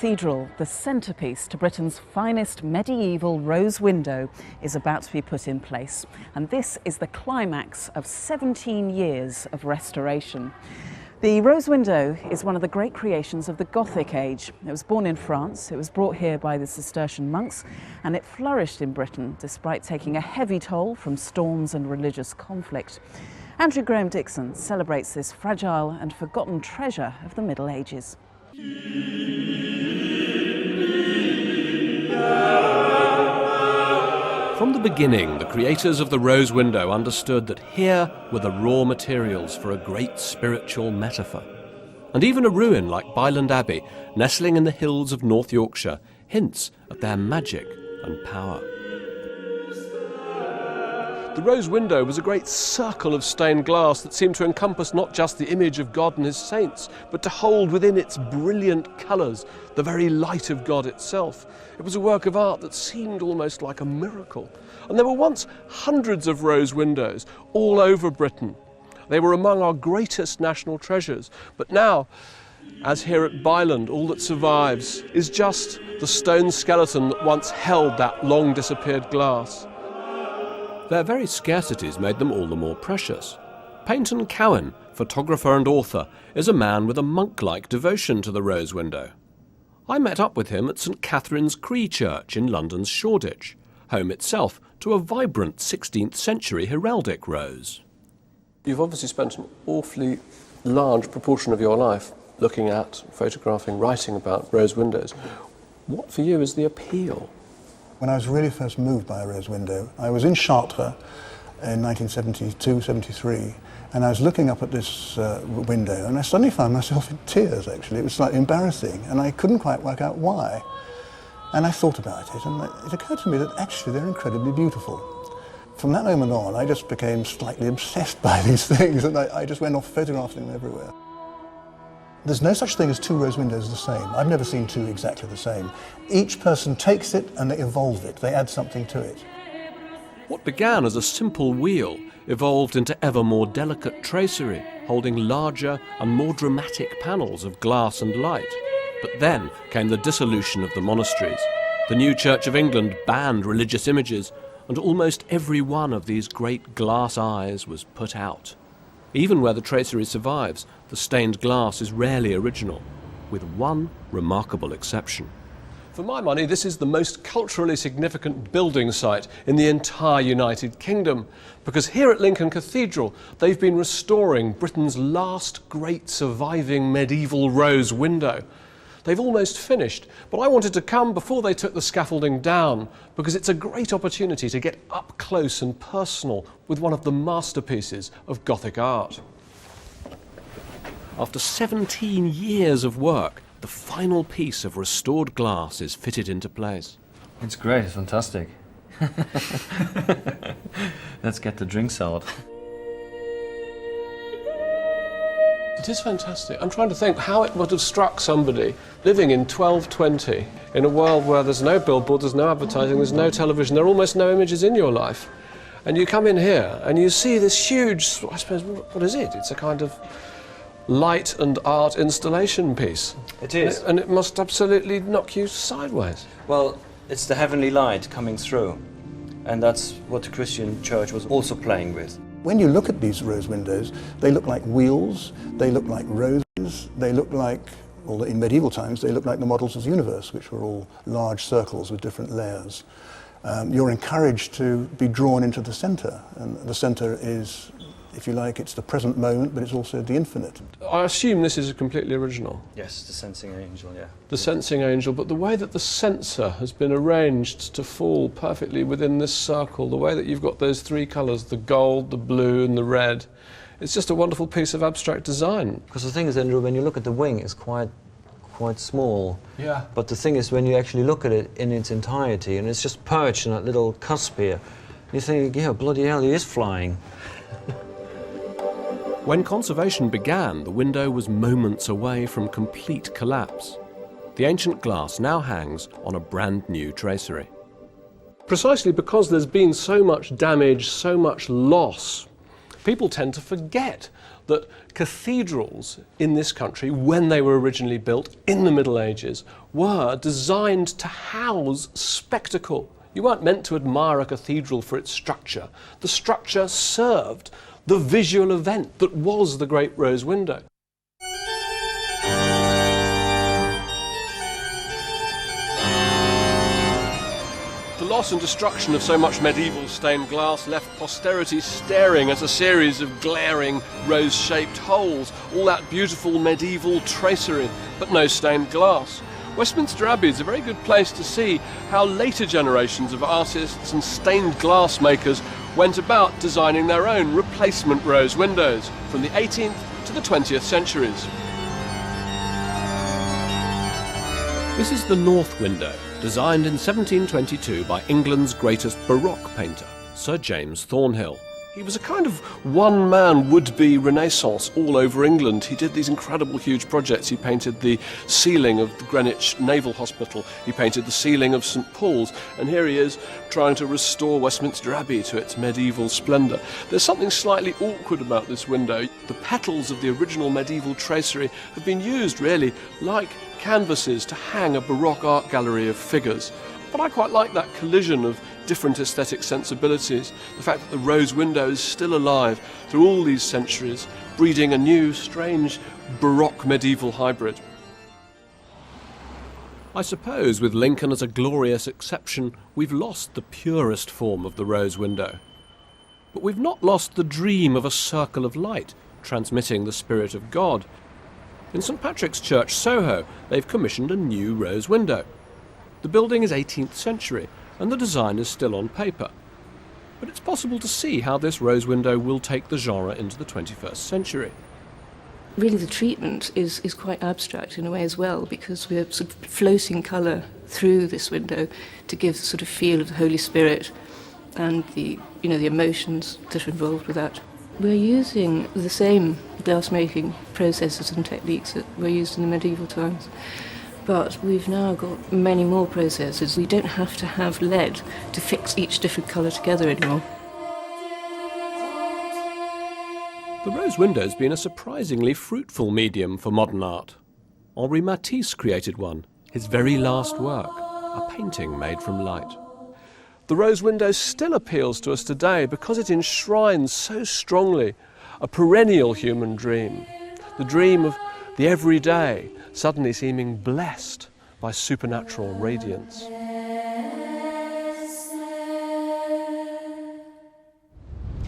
Cathedral, the centrepiece to Britain's finest medieval rose window, is about to be put in place. And this is the climax of 17 years of restoration. The rose window is one of the great creations of the Gothic age. It was born in France, it was brought here by the Cistercian monks, and it flourished in Britain despite taking a heavy toll from storms and religious conflict. Andrew Graham-Dixon celebrates this fragile and forgotten treasure of the Middle Ages. From the beginning, the creators of the rose window understood that here were the raw materials for a great spiritual metaphor. And even a ruin like Byland Abbey, nestling in the hills of North Yorkshire, hints at their magic and power. The rose window was a great circle of stained glass that seemed to encompass not just the image of God and his saints, but to hold within its brilliant colours the very light of God itself. It was a work of art that seemed almost like a miracle. And there were once hundreds of rose windows all over Britain. They were among our greatest national treasures. But now, as here at Byland, all that survives is just the stone skeleton that once held that long disappeared glass. Their very scarcities made them all the more precious. Peyton Cowan, photographer and author, is a man with a monk-like devotion to the rose window. I met up with him at St Catherine's Cree Church in London's Shoreditch, home itself to a vibrant 16th century heraldic rose. You've obviously spent an awfully large proportion of your life looking at, photographing, writing about rose windows. What for you is the appeal? When I was really first moved by a rose window, I was in Chartres in 1972-73, and I was looking up at this window, and I suddenly found myself in tears, actually. It was slightly embarrassing, and I couldn't quite work out why. And I thought about it, and it occurred to me that actually they're incredibly beautiful. From that moment on, I just became slightly obsessed by these things, and I just went off photographing them everywhere. There's no such thing as two rose windows the same. I've never seen two exactly the same. Each person takes it and they evolve it. They add something to it. What began as a simple wheel evolved into ever more delicate tracery, holding larger and more dramatic panels of glass and light. But then came the dissolution of the monasteries. The new Church of England banned religious images, and almost every one of these great glass eyes was put out. Even where the tracery survives, the stained glass is rarely original, with one remarkable exception. For my money, this is the most culturally significant building site in the entire United Kingdom, because here at Lincoln Cathedral, they've been restoring Britain's last great surviving medieval rose window. They've almost finished, but I wanted to come before they took the scaffolding down, because it's a great opportunity to get up close and personal with one of the masterpieces of Gothic art. After 17 years of work, the final piece of restored glass is fitted into place. It's great, it's fantastic. Let's get the drinks out. It is fantastic. I'm trying to think how it would have struck somebody living in 1220 in a world where there's no billboard, there's no advertising, there's no television, there are almost no images in your life. And you come in here and you see this huge, I suppose, what is it? It's a kind of light and art installation piece. It is. And it must absolutely knock you sideways. Well, it's the heavenly light coming through. And that's what the Christian church was also playing with. When you look at these rose windows, they look like wheels, they look like roses, they look like, well, in medieval times, they look like the models of the universe, which were all large circles with different layers. You're encouraged to be drawn into the centre, and the centre is, if you like, it's the present moment, but it's also the infinite. I assume this is completely original. Yes, the sensing angel, yeah. The sensing angel, but the way that the censer has been arranged to fall perfectly within this circle, the way that you've got those three colours, the gold, the blue and the red, it's just a wonderful piece of abstract design. Because the thing is, Andrew, when you look at the wing, it's quite small. Yeah. But the thing is, when you actually look at it in its entirety, and it's just perched in that little cusp here, you think, yeah, bloody hell, he is flying. When conservation began, the window was moments away from complete collapse. The ancient glass now hangs on a brand new tracery. Precisely because there's been so much damage, so much loss, people tend to forget that cathedrals in this country, when they were originally built in the Middle Ages, were designed to house spectacle. You weren't meant to admire a cathedral for its structure. The structure served the visual event that was the Great Rose Window. The loss and destruction of so much medieval stained glass left posterity staring at a series of glaring rose-shaped holes, all that beautiful medieval tracery, but no stained glass. Westminster Abbey is a very good place to see how later generations of artists and stained glass makers went about designing their own replacement rose windows from the 18th to the 20th centuries. This is the north window, designed in 1722 by England's greatest Baroque painter, Sir James Thornhill. He was a kind of one-man would-be Renaissance all over England. He did these incredible huge projects. He painted the ceiling of the Greenwich Naval Hospital. He painted the ceiling of St Paul's. And here he is trying to restore Westminster Abbey to its medieval splendour. There's something slightly awkward about this window. The petals of the original medieval tracery have been used, really, like canvases to hang a Baroque art gallery of figures. But I quite like that collision of different aesthetic sensibilities, the fact that the rose window is still alive through all these centuries, breeding a new, strange, Baroque medieval hybrid. I suppose with Lincoln as a glorious exception, we've lost the purest form of the rose window. But we've not lost the dream of a circle of light, transmitting the spirit of God. In St Patrick's Church, Soho, they've commissioned a new rose window. The building is 18th century, and the design is still on paper. But it's possible to see how this rose window will take the genre into the 21st century. Really the treatment is quite abstract in a way as well, because we're sort of floating colour through this window to give the sort of feel of the Holy Spirit and the emotions that are involved with that. We're using the same glass-making processes and techniques that were used in the medieval times. But we've now got many more processes. We don't have to have lead to fix each different colour together anymore. The rose window has been a surprisingly fruitful medium for modern art. Henri Matisse created one, his very last work, a painting made from light. The rose window still appeals to us today because it enshrines so strongly a perennial human dream, the dream of the everyday, suddenly seeming blessed by supernatural radiance.